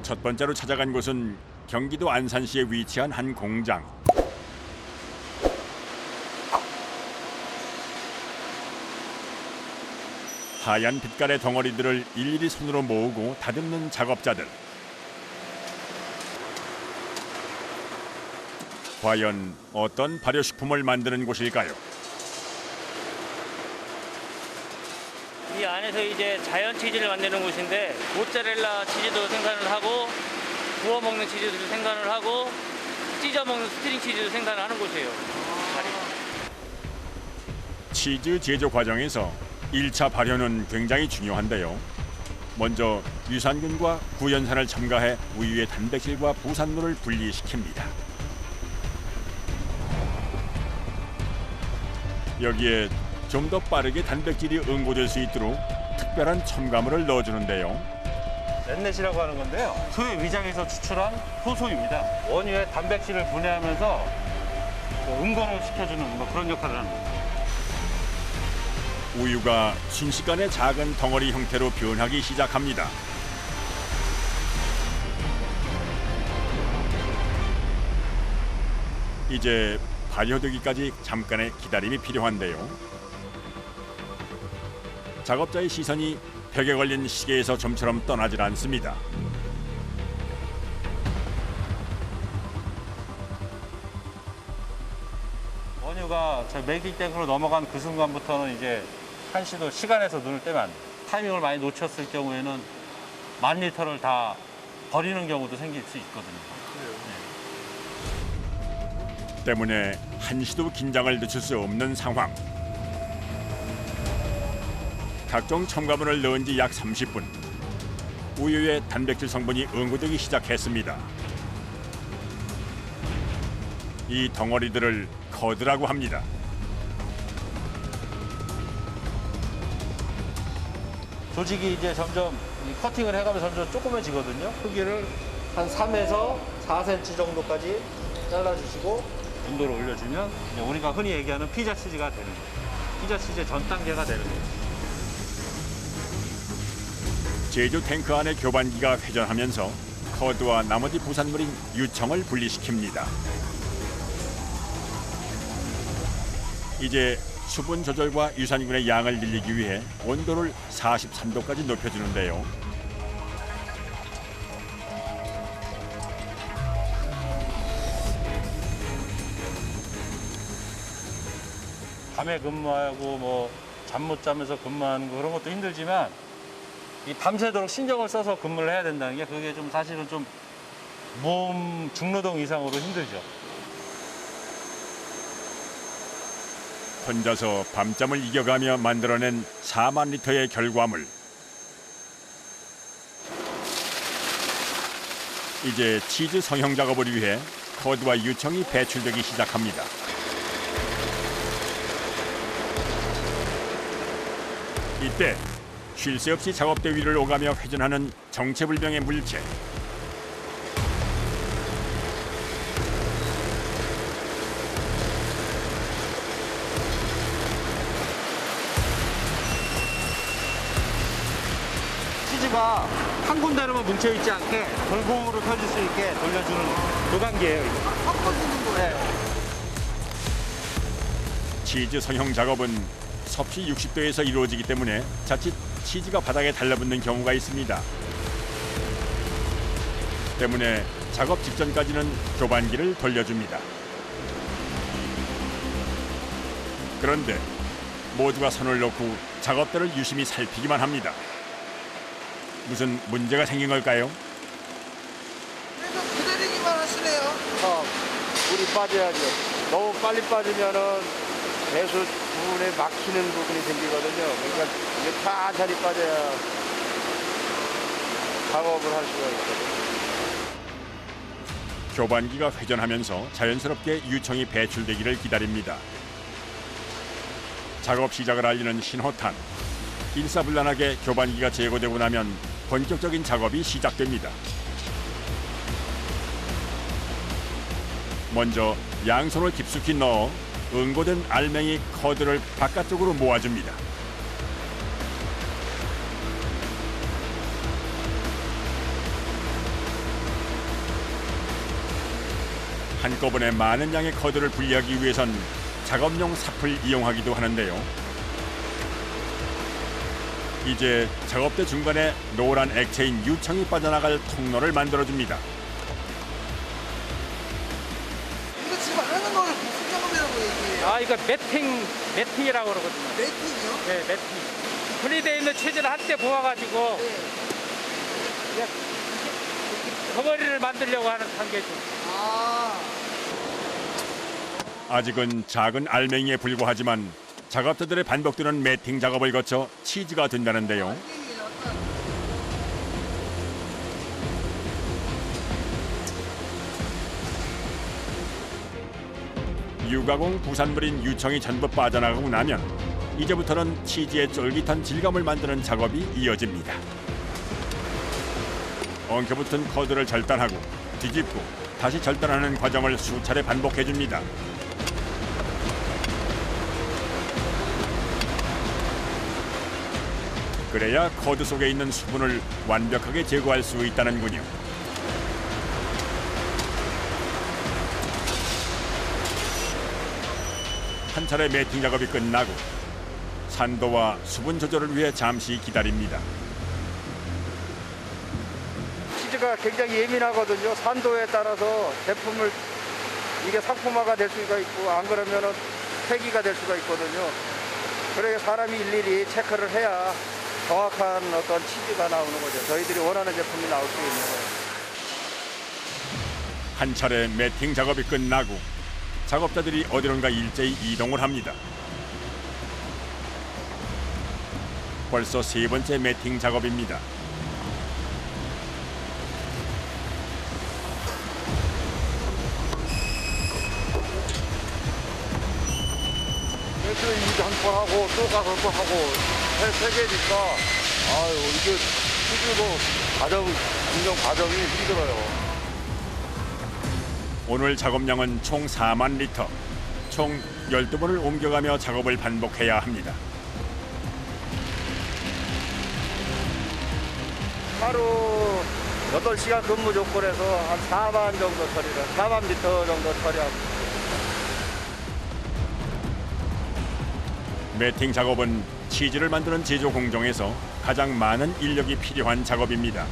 첫 번째로 찾아간 곳은 경기도 안산시에 위치한 한 공장. 하얀 빛깔의 덩어리들을 일일이 손으로 모으고 다듬는 작업자들. 과연 어떤 발효식품을 만드는 곳일까요? 이 안에서 이제 자연 치즈를 만드는 곳인데 모짜렐라 치즈도 생산을 하고 구워 먹는 치즈도 생산을 하고 찢어 먹는 스트링 치즈도 생산을 하는 곳이에요. 치즈 제조 과정에서 1차 발효는 굉장히 중요한데요. 먼저 유산균과 구연산을 첨가해 우유의 단백질과 부산물을 분리시킵니다. 여기에 좀 더 빠르게 단백질이 응고될 수 있도록 특별한 첨가물을 넣어주는데요. 렛넷이라고 하는 건데요. 소의 위장에서 추출한 효소입니다. 원유의 단백질을 분해하면서 응고를 시켜주는 그런 역할을 하는 거예요. 우유가 순식간에 작은 덩어리 형태로 변하기 시작합니다. 이제 발효되기까지 잠깐의 기다림이 필요한데요. 작업자의 시선이 벽에 걸린 시계에서 좀처럼 떠나질 않습니다. 원유가 저 매길땡으로 넘어간 그 순간부터는 이제 한시도 시간에서 눈을 떼면 안 돼요. 타이밍을 많이 놓쳤을 경우에는 10,000리터를 다 버리는 경우도 생길 수 있거든요. 때문에 한시도 긴장을 늦출 수 없는 상황. 각종 첨가물을 넣은 지 약 30분. 우유의 단백질 성분이 응고되기 시작했습니다. 이 덩어리들을 커드라고 합니다. 조직이 이제 점점 커팅을 해가면서 점점 조그매지거든요. 크기를 한 3에서 4cm 정도까지 잘라주시고 온도를 올려주면 이제 우리가 흔히 얘기하는 피자 치즈가 되는 거예요. 피자 치즈의 전 단계가 되는 거예요. 제조 탱크 안의 교반기가 회전하면서 커드와 나머지 부산물인 유청을 분리시킵니다. 이제 수분 조절과 유산균의 양을 늘리기 위해 온도를 43도까지 높여주는데요. 밤에 근무하고 뭐 잠 못 자면서 근무하는 거 그런 것도 힘들지만 이 밤새도록 신경을 써서 근무를 해야 된다는 게 그게 좀 사실은 좀 몸 중노동 이상으로 힘들죠. 혼자서 밤잠을 이겨가며 만들어낸 4만 리터의 결과물. 이제 치즈 성형 작업을 위해 커드와 유청이 배출되기 시작합니다. 이때 쉴 새 없이 작업대 위를 오가며 회전하는 정체불명의 물체. 치즈가 한 군데로만 뭉쳐있지 않게 골고루 펴질 수 있게 돌려주는 도단기예요. 치즈 성형 작업은 섭씨 60도에서 이루어지기 때문에 자칫 치즈가 바닥에 달라붙는 경우가 있습니다. 때문에 작업 직전까지는 교반기를 돌려줍니다. 그런데 모두가 손을 놓고 작업대를 유심히 살피기만 합니다. 무슨 문제가 생긴 걸까요? 계속 기다리기만 하시네요. 물이 빠져야죠. 너무 빨리 빠지면은 배수 부분에 막히는 부분이 생기거든요. 그러니까 이게 천천히 빠져야 작업을 할 수가 있거든요. 교반기가 회전하면서 자연스럽게 유청이 배출되기를 기다립니다. 작업 시작을 알리는 신호탄. 일사불란하게 교반기가 제거되고 나면 본격적인 작업이 시작됩니다. 먼저 양손을 깊숙이 넣어 응고된 알맹이 커드를 바깥쪽으로 모아줍니다. 한꺼번에 많은 양의 커드를 분리하기 위해선 작업용 삽을 이용하기도 하는데요. 이제 작업대 중간에 노란 액체인 유청이 빠져나갈 통로를 만들어줍니다. 이거 지금 하는 거를 무슨 작업이라고 얘기해요? 아, 이거 매팅이라고 그러거든요. 매팅이요? 네, 매팅. 분리되어 있는 체질을 한때 모아가지고 네. 덩어리를 만들려고 하는 단계죠. 아, 아직은 작은 알맹이에 불과하지만 작업자들의 반복되는 매팅 작업을 거쳐 치즈가 된다는데요. 이게 약간 유가공 부산물인 유청이 전부 빠져나가고 나면 이제부터는 치즈의 쫄깃한 질감을 만드는 작업이 이어집니다. 엉켜붙은 커드를 절단하고 뒤집고 다시 절단하는 과정을 수차례 반복해줍니다. 그래야 커드 속에 있는 수분을 완벽하게 제거할 수 있다는군요. 한 차례 매팅 작업이 끝나고 산도와 수분 조절을 위해 잠시 기다립니다. 치즈가 굉장히 예민하거든요. 산도에 따라서 제품을 이게 상품화가 될 수가 있고 안 그러면은 폐기가 될 수가 있거든요. 그래서 사람이 일일이 체크를 해야 정확한 어떤 치즈가 나오는 거죠. 저희들이 원하는 제품이 나올 수 있는 거예요. 한 차례 매팅 작업이 끝나고 작업자들이 어디론가 일제히 이동을 합니다. 벌써 세 번째 매팅 작업입니다. 그래서 이제 한 번 하고 또 가서 또 하고 세 개니까 아유 이게 치즈도 공정 과정이 힘들어요. 오늘 작업량은 총 4만 리터. 총 12번을 옮겨가며 작업을 반복해야 합니다. 하루 8시간 근무 조건에서 한 4만 정도 처리를, 4만 리터 정도 처리하고. 매팅 작업은 치즈를 만드는 제조 공정에서 가장 많은 인력이 필요한 작업입니다.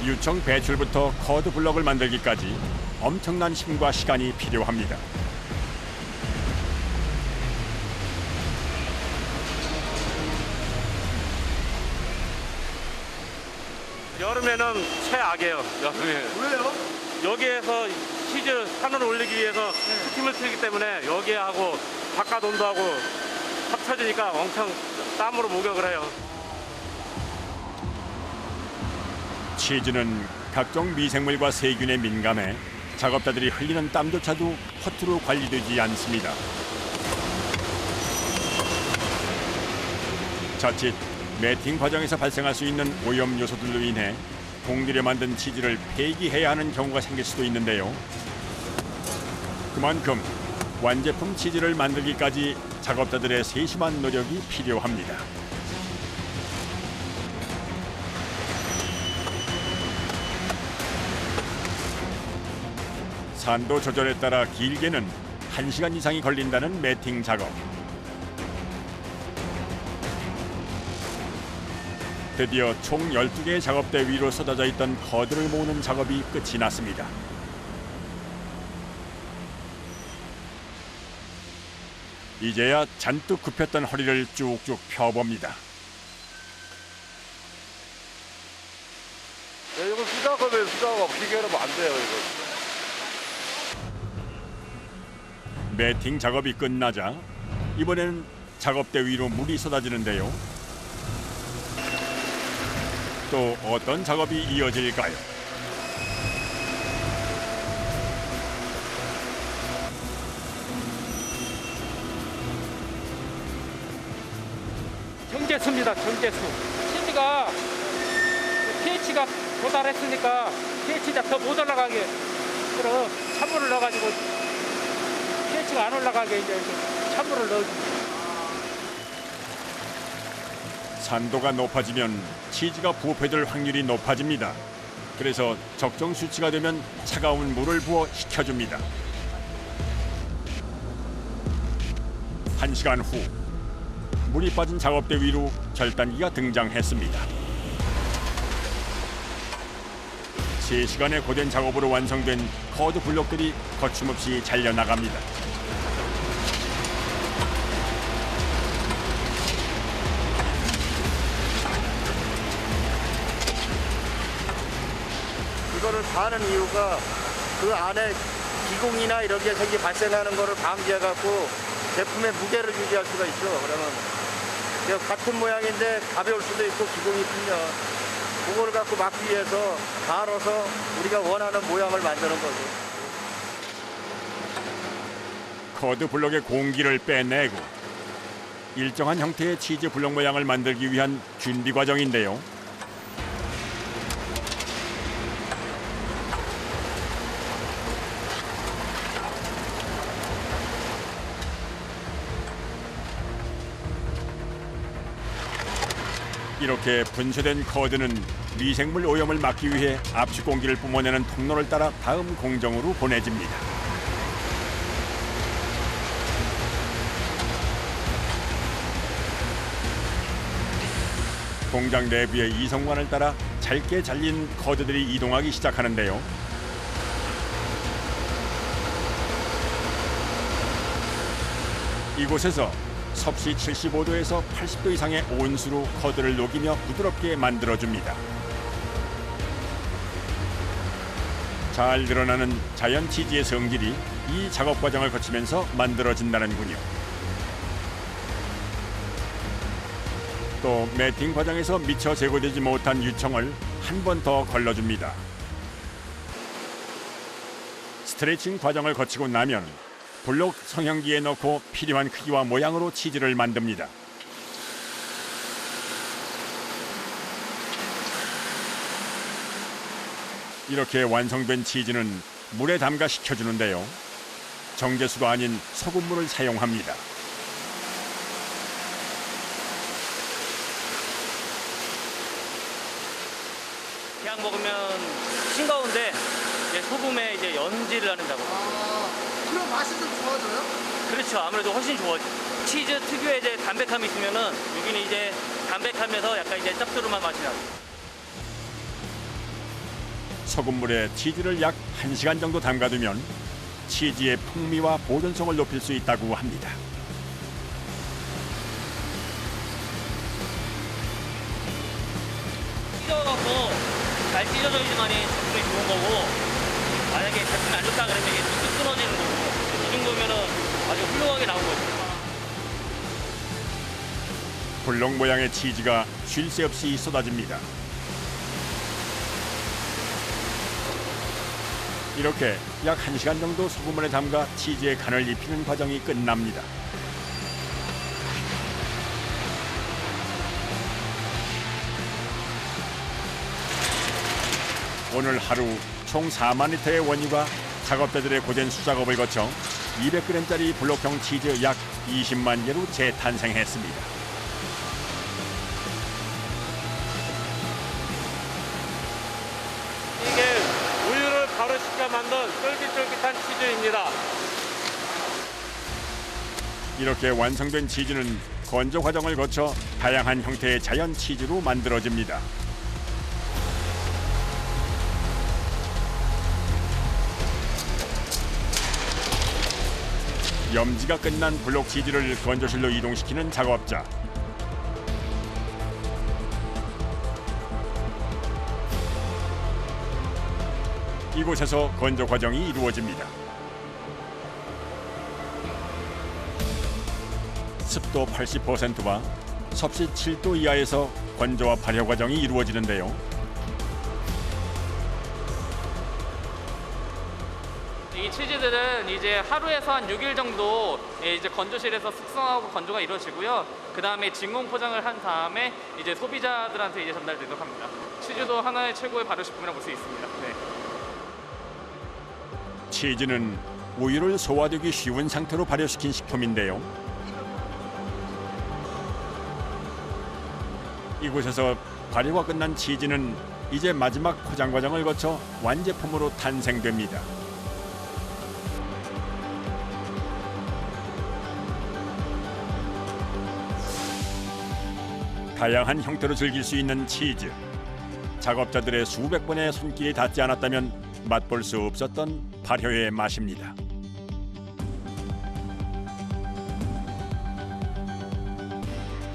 유청 배출부터 커드 블럭을 만들기까지 엄청난 힘과 시간이 필요합니다. 여름에는 최악이에요. 여름에. 왜요? 여기에서 치즈 산을 올리기 위해서 스팀을 틀기 때문에 여기에 하고 바깥 온도하고 합쳐지니까 엄청 땀으로 목욕을 해요. 치즈는 각종 미생물과 세균에 민감해 작업자들이 흘리는 땀조차도 허투루 관리되지 않습니다. 자칫 매팅 과정에서 발생할 수 있는 오염 요소들로 인해 공들여 만든 치즈를 폐기해야 하는 경우가 생길 수도 있는데요. 그만큼 완제품 치즈를 만들기까지 작업자들의 세심한 노력이 필요합니다. 산도 조절에 따라 길게는 1시간 이상이 걸린다는 매팅 작업. 드디어 총 12개의 작업대 위로 쏟아져 있던 커드를 모으는 작업이 끝이 났습니다. 이제야 잔뜩 굽혔던 허리를 쭉쭉 펴봅니다. 이거 수작업이에요, 수작업. 기계로 안 돼요, 이거. 매팅 작업이 끝나자 이번에는 작업대 위로 물이 쏟아지는데요. 또 어떤 작업이 이어질까요? 정제수입니다. 정제수. 치즈가 pH가 도달했으니까 pH가 더 못 올라가게 그럼 찬물을 넣어가지고 pH가 안 올라가게 이제 이렇게 찬물을 넣어줍니다. 산도가 높아지면 치즈가 부패될 확률이 높아집니다. 그래서 적정 수치가 되면 차가운 물을 부어 식혀줍니다. 1시간 후 물이 빠진 작업대 위로 절단기가 등장했습니다. 3시간의 고된 작업으로 완성된 커드 블록들이 거침없이 잘려나갑니다. 이거를 파는 이유가 그 안에 기공이나 이런 게 발생하는 거를 방지해 갖고 제품의 무게를 유지할 수가 있죠. 그러면 같은 모양인데 가벼울 수도 있고 기공이 크면 그거를 갖고 막기 위해서 갈아서 우리가 원하는 모양을 만드는 거죠. 커드 블록의 공기를 빼내고 일정한 형태의 치즈 블록 모양을 만들기 위한 준비 과정인데요. 이렇게 분쇄된 커드는 미생물 오염을 막기 위해 압축 공기를 뿜어내는 통로를 따라 다음 공정으로 보내집니다. 공장 내부의 이성관을 따라 잘게 잘린 커드들이 이동하기 시작하는데요. 이곳에서 섭씨 75도에서 80도 이상의 온수로 커드를 녹이며 부드럽게 만들어줍니다. 잘 드러나는 자연 치즈의 성질이 이 작업 과정을 거치면서 만들어진다는군요. 또 매팅 과정에서 미처 제거되지 못한 유청을 한 번 더 걸러줍니다. 스트레칭 과정을 거치고 나면 블록 성형기에 넣고 필요한 크기와 모양으로 치즈를 만듭니다. 이렇게 완성된 치즈는 물에 담가 식혀주는데요. 정제수가 아닌 소금물을 사용합니다. 그냥 먹으면 싱거운데 이제 소금에 이제 연지를 하는 작업. 그럼 맛이 좀 좋아져요? 그렇죠. 아무래도 훨씬 좋아져. 치즈 특유의 이제 담백함이 있으면은 여기는 이제 담백하면서 약간 이제 짭조름한 맛이 나고. 소금물에 치즈를 약 1시간 정도 담가두면 치즈의 풍미와 보존성을 높일 수 있다고 합니다. 찢어갖고 잘 찢어져야지만이 제품이 좋은 거고, 만약에 제품이 안 좋다 그러면 이게 뚝뚝 끊어지는 거고, 이 정도면은 아주 훌륭하게 나온 거죠. 블록 모양의 치즈가 쉴 새 없이 쏟아집니다. 이렇게 약 1시간 정도 소금물에 담가 치즈에 간을 입히는 과정이 끝납니다. 오늘 하루 총 4만 리터의 원유가 작업자들의 고된 수작업을 거쳐 200g짜리 블록형 치즈 약 20만 개로 재탄생했습니다. 이게 우유를 바로 식혀 만든 쫄깃쫄깃한 치즈입니다. 이렇게 완성된 치즈는 건조 과정을 거쳐 다양한 형태의 자연 치즈로 만들어집니다. 염지가 끝난 블록 치즈를 건조실로 이동시키는 작업자. 이곳에서 건조 과정이 이루어집니다. 습도 80%와 섭씨 7도 이하에서 건조와 발효 과정이 이루어지는데요. 이 치즈들은 이제 하루에서 한 6일 정도 이제 건조실에서 숙성하고 건조가 이루어지고요. 그 다음에 진공 포장을 한 다음에 이제 소비자들한테 이제 전달되도록 합니다. 치즈도 하나의 최고의 발효식품이라고 볼 수 있습니다. 네. 치즈는 우유를 소화되기 쉬운 상태로 발효시킨 식품인데요. 이곳에서 발효가 끝난 치즈는 이제 마지막 포장 과정을 거쳐 완제품으로 탄생됩니다. 다양한 형태로 즐길 수 있는 치즈. 작업자들의 수백 번의 손길이 닿지 않았다면 맛볼 수 없었던 발효의 맛입니다.